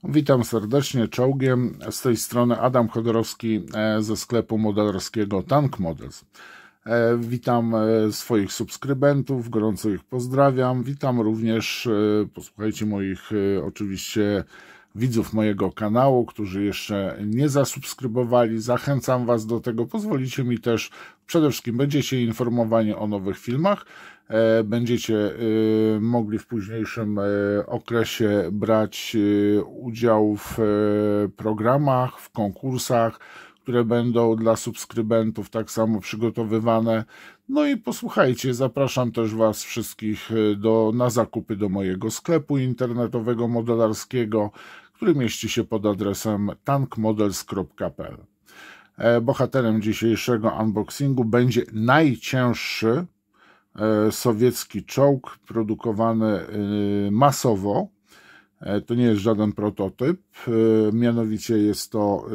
Witam serdecznie czołgiem. Z tej strony Adam Chodorowski ze sklepu modelarskiego Tank Models. Witam swoich subskrybentów, gorąco ich pozdrawiam. Witam również, posłuchajcie, moich oczywiście widzów mojego kanału, którzy jeszcze nie zasubskrybowali. Zachęcam Was do tego. Pozwolicie mi też, przede wszystkim będziecie informowani o nowych filmach. Będziecie mogli w późniejszym okresie brać udział w programach, w konkursach, które będą dla subskrybentów tak samo przygotowywane. No i posłuchajcie, zapraszam też Was wszystkich na zakupy do mojego sklepu internetowego modelarskiego, który mieści się pod adresem tankmodels.pl. Bohaterem dzisiejszego unboxingu będzie najcięższy sowiecki czołg produkowany masowo. To nie jest żaden prototyp, mianowicie jest to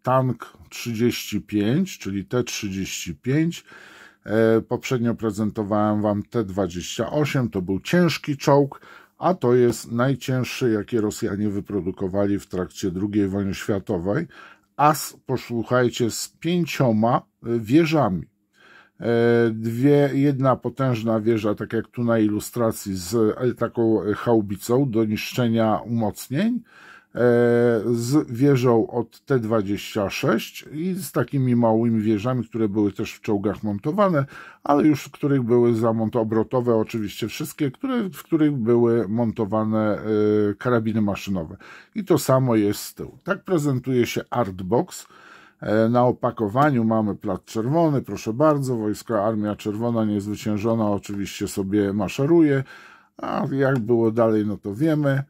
tank 35, czyli T-35. Poprzednio prezentowałem Wam T-28, to był ciężki czołg, a to jest najcięższy, jaki Rosjanie wyprodukowali w trakcie II wojny światowej, a posłuchajcie, z 5 wieżami. Jedna potężna wieża, tak jak tu na ilustracji, z taką chaubicą do niszczenia umocnień, z wieżą od T-26 i z takimi małymi wieżami, które były też w czołgach montowane, ale już w których były obrotowe, oczywiście wszystkie, w których były montowane karabiny maszynowe. I to samo jest z tyłu. Tak prezentuje się Artbox. Na opakowaniu mamy plac czerwony, proszę bardzo, Wojska Armia Czerwona niezwyciężona oczywiście sobie maszeruje, a jak było dalej, no to wiemy.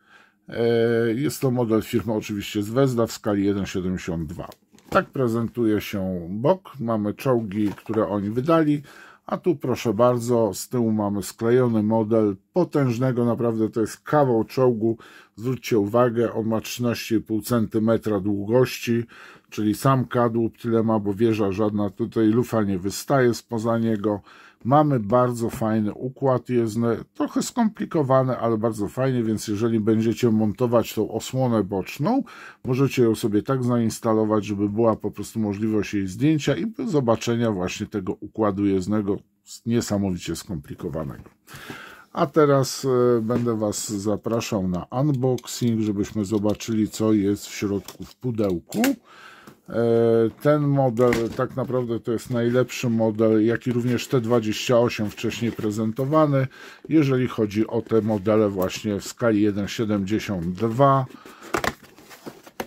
Jest to model firmy oczywiście z Wezda w skali 1,72. Tak prezentuje się bok, mamy czołgi, które oni wydali, a tu proszę bardzo, z tyłu mamy sklejony model potężnego, naprawdę to jest kawał czołgu. Zwróćcie uwagę, on ma 13,5 cm długości, czyli sam kadłub tyle ma, bo wieża żadna, tutaj lufa nie wystaje spoza niego. Mamy bardzo fajny układ jezdny, trochę skomplikowany, ale bardzo fajnie, więc jeżeli będziecie montować tą osłonę boczną, możecie ją sobie tak zainstalować, żeby była po prostu możliwość jej zdjęcia i zobaczenia właśnie tego układu jezdnego niesamowicie skomplikowanego. A teraz będę Was zapraszał na unboxing, żebyśmy zobaczyli, co jest w środku w pudełku. Ten model tak naprawdę to jest najlepszy model, jak i również T-28 wcześniej prezentowany, jeżeli chodzi o te modele właśnie w skali 1,72.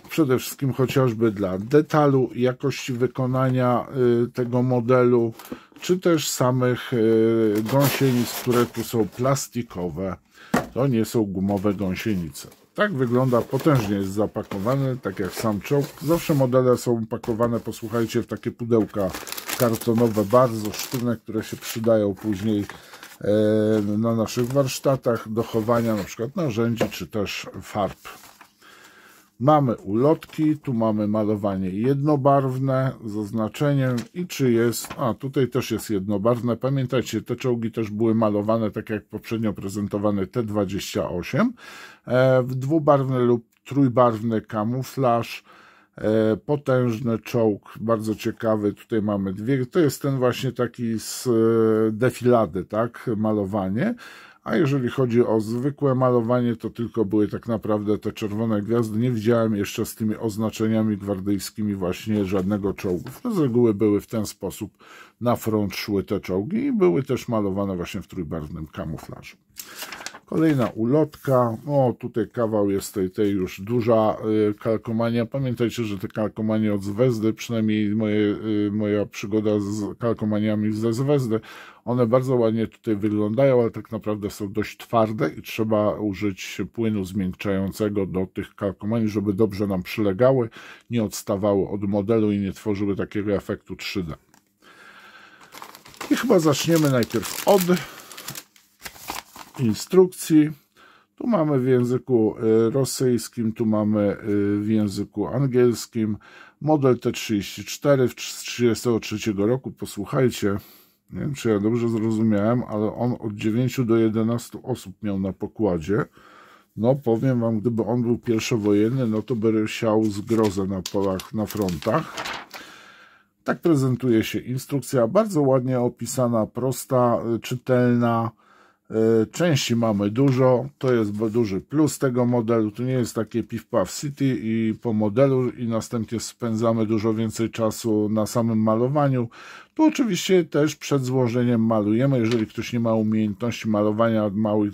Przede wszystkim chociażby dla detalu, jakości wykonania tego modelu, czy też samych gąsienic, które tu są plastikowe. To nie są gumowe gąsienice. Tak wygląda, potężnie jest zapakowany, tak jak sam czołg. Zawsze modele są pakowane, posłuchajcie, w takie pudełka kartonowe, bardzo sztywne, które się przydają później na naszych warsztatach do chowania na przykład narzędzi, czy też farb. Mamy ulotki, tu mamy malowanie jednobarwne z oznaczeniem i czy jest, tutaj też jest jednobarwne. Pamiętajcie, te czołgi też były malowane, tak jak poprzednio prezentowany T-28, w dwubarwny lub trójbarwny kamuflaż. Potężny czołg, bardzo ciekawy, tutaj mamy dwie, to jest ten właśnie taki z defilady, tak, malowanie. A jeżeli chodzi o zwykłe malowanie, to tylko były tak naprawdę te czerwone gwiazdy. Nie widziałem jeszcze z tymi oznaczeniami gwardyjskimi właśnie żadnego czołgu. Z reguły były w ten sposób, na front szły te czołgi i były też malowane właśnie w trójbarwnym kamuflażu. Kolejna ulotka, tutaj kawał jest tej już duża kalkomania. Pamiętajcie, że te kalkomanie od Zvezdy, przynajmniej moja przygoda z kalkomaniami ze Zvezdy, one bardzo ładnie tutaj wyglądają, ale tak naprawdę są dość twarde i trzeba użyć płynu zmiękczającego do tych kalkomanii, żeby dobrze nam przylegały, nie odstawały od modelu i nie tworzyły takiego efektu 3D. I chyba zaczniemy najpierw od instrukcji. Tu mamy w języku rosyjskim, tu mamy w języku angielskim. Model T-34 z 1933 roku. Posłuchajcie, nie wiem, czy ja dobrze zrozumiałem, ale on od 9 do 11 osób miał na pokładzie. No powiem wam, gdyby on był pierwszowojenny, no to by siał zgrozę na polach, na frontach. Tak prezentuje się instrukcja, bardzo ładnie opisana, prosta, czytelna. Części mamy dużo, to jest duży plus tego modelu, to nie jest takie Piff Puff City i po modelu i następnie spędzamy dużo więcej czasu na samym malowaniu. Tu oczywiście też przed złożeniem malujemy, jeżeli ktoś nie ma umiejętności malowania małych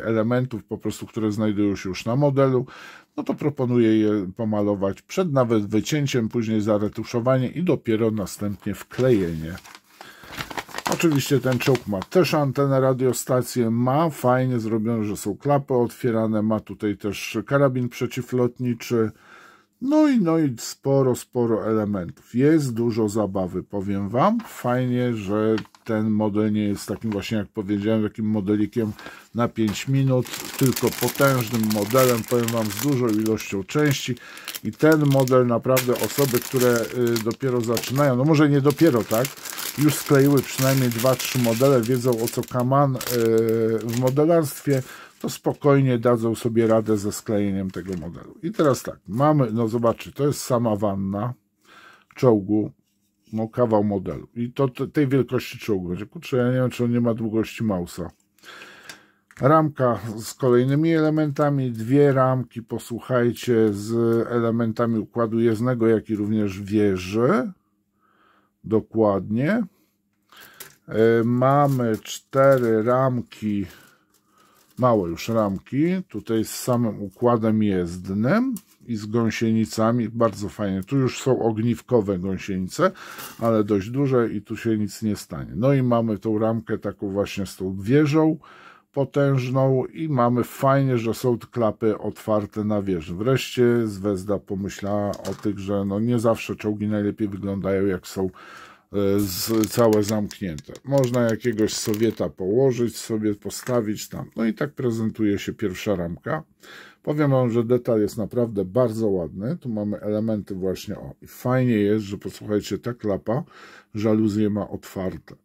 elementów, po prostu które znajdują się już na modelu, no to proponuję je pomalować przed nawet wycięciem, później zaretuszowanie i dopiero następnie wklejenie. Oczywiście ten czołg ma też antenę, radiostację, ma fajnie zrobione, że są klapy otwierane, ma tutaj też karabin przeciwlotniczy, no i sporo elementów. Jest dużo zabawy, powiem wam. Fajnie, że ten model nie jest takim właśnie, jak powiedziałem, takim modelikiem na 5 minut, tylko potężnym modelem, powiem wam, z dużą ilością części. I ten model naprawdę osoby, które dopiero zaczynają, no może nie dopiero, tak, już skleiły przynajmniej 2-3 modele, wiedzą o co kaman w modelarstwie, to spokojnie dadzą sobie radę ze sklejeniem tego modelu. I teraz tak, mamy, no zobaczcie, to jest sama wanna czołgu, no kawał modelu. I to tej wielkości czołgu będzie. Kurczę, ja nie wiem, czy on nie ma długości mausa. Ramka z kolejnymi elementami, dwie ramki, posłuchajcie, z elementami układu jezdnego, jak i również wieży. Dokładnie. Mamy 4 ramki, małe już ramki, tutaj z samym układem jezdnym i z gąsienicami, bardzo fajnie. Tu już są ogniwkowe gąsienice, ale dość duże i tu się nic nie stanie. No i mamy tą ramkę taką właśnie z tą wieżą potężną i mamy fajnie, że są klapy otwarte na wieży. Wreszcie Zvezda pomyślała o tych, że no nie zawsze czołgi najlepiej wyglądają, jak są całe zamknięte. Można jakiegoś Sowieta położyć, sobie postawić tam. No i tak prezentuje się pierwsza ramka. Powiem wam, że detal jest naprawdę bardzo ładny. Tu mamy elementy właśnie, o, i fajnie jest, że posłuchajcie, ta klapa, żaluzje ma otwarte.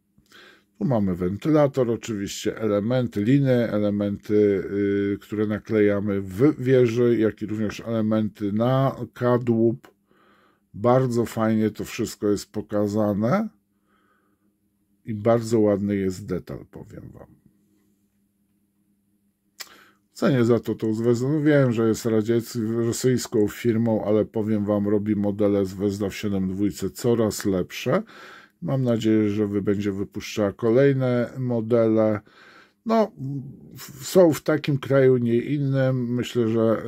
Tu mamy wentylator, oczywiście elementy, liny, elementy, które naklejamy w wieży, jak i również elementy na kadłub. Bardzo fajnie to wszystko jest pokazane i bardzo ładny jest detal, powiem wam. Cenię za to tą Zvezdę. No wiem, że jest rosyjską firmą, ale powiem wam, robi modele Zvezda w 7.2 coraz lepsze. Mam nadzieję, że będzie wypuszczała kolejne modele. No, są w takim kraju, nie innym. Myślę, że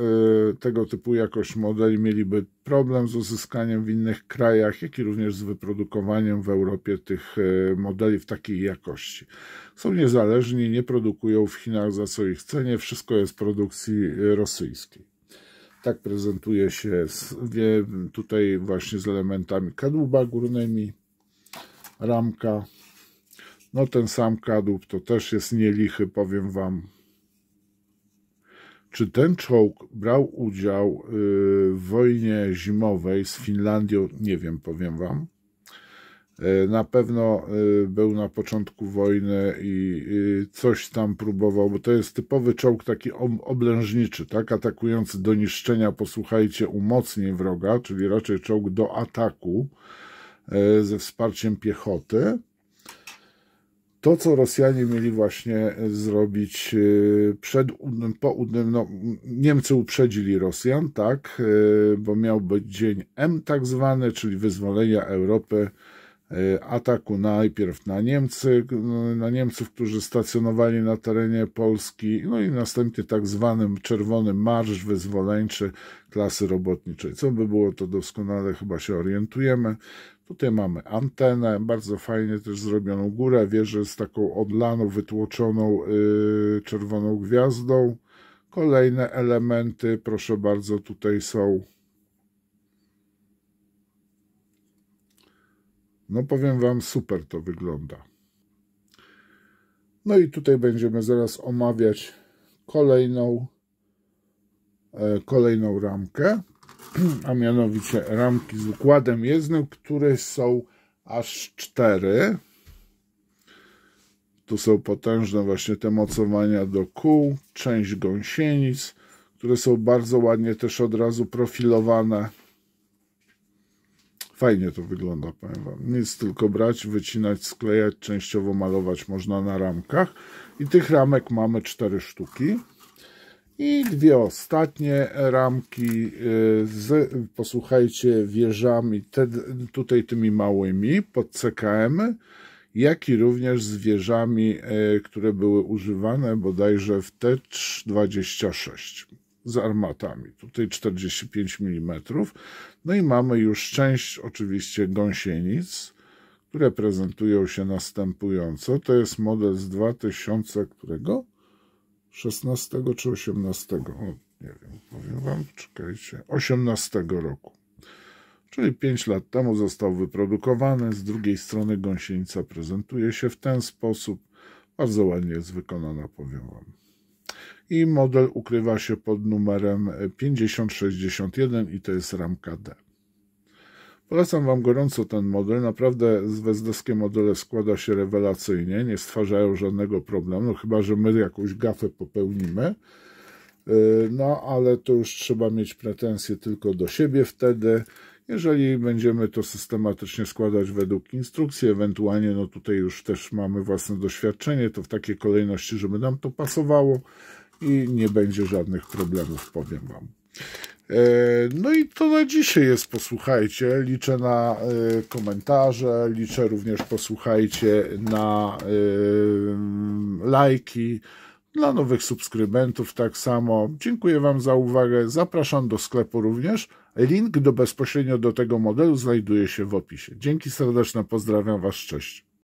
tego typu jakość modeli mieliby problem z uzyskaniem w innych krajach, jak i również z wyprodukowaniem w Europie tych modeli w takiej jakości. Są niezależni, nie produkują w Chinach, za co ich cenię. Wszystko jest produkcji rosyjskiej. Tak prezentuje się tutaj właśnie z elementami kadłuba górnymi. Ramka. No ten sam kadłub to też jest nielichy, powiem wam. Czy ten czołg brał udział w wojnie zimowej z Finlandią? Nie wiem, powiem wam. Na pewno był na początku wojny i coś tam próbował, bo to jest typowy czołg taki oblężniczy, tak, atakujący do niszczenia, posłuchajcie, umocnień wroga, czyli raczej czołg do ataku ze wsparciem piechoty. To, co Rosjanie mieli właśnie zrobić no, Niemcy uprzedzili Rosjan, tak, bo miał być dzień M tak zwany, czyli wyzwolenia Europy, ataku najpierw na Niemców, którzy stacjonowali na terenie Polski, no i następnie tak zwany Czerwony Marsz Wyzwoleńczy klasy robotniczej. Co by było, to doskonale chyba się orientujemy. Tutaj mamy antenę, bardzo fajnie też zrobioną górę, wieżę z taką odlaną, wytłoczoną czerwoną gwiazdą. Kolejne elementy, proszę bardzo, tutaj są. No powiem wam, super to wygląda. No i tutaj będziemy zaraz omawiać kolejną ramkę, a mianowicie ramki z układem jezdnym, które są aż 4. Tu są potężne właśnie te mocowania do kół, część gąsienic, które są bardzo ładnie też od razu profilowane. Fajnie to wygląda, powiem wam. Nic tylko brać, wycinać, sklejać, częściowo malować można na ramkach. I tych ramek mamy 4 sztuki. I 2 ostatnie ramki z, posłuchajcie, wieżami, tutaj tymi małymi pod CKM, jak i również z wieżami, które były używane bodajże w T26 z armatami. Tutaj 45 mm. No i mamy już część oczywiście gąsienic, które prezentują się następująco. To jest model z 2000, którego? 16 czy 18? O, nie wiem, powiem wam, czekajcie, 18 roku. Czyli 5 lat temu został wyprodukowany. Z drugiej strony gąsienica prezentuje się w ten sposób. Bardzo ładnie jest wykonana, powiem wam. I model ukrywa się pod numerem 5061 i to jest ramka D. Polecam wam gorąco ten model. Naprawdę wezdowskie modele składa się rewelacyjnie. Nie stwarzają żadnego problemu, no chyba że my jakąś gafę popełnimy. No ale to już trzeba mieć pretensje tylko do siebie wtedy. Jeżeli będziemy to systematycznie składać według instrukcji, ewentualnie no tutaj już też mamy własne doświadczenie, to w takiej kolejności, żeby nam to pasowało i nie będzie żadnych problemów, powiem wam. No i to na dzisiaj jest, posłuchajcie, liczę na komentarze, liczę również, posłuchajcie, na lajki, dla nowych subskrybentów tak samo. Dziękuję wam za uwagę, zapraszam do sklepu również, link bezpośrednio do tego modelu znajduje się w opisie. Dzięki serdeczne, pozdrawiam was, cześć.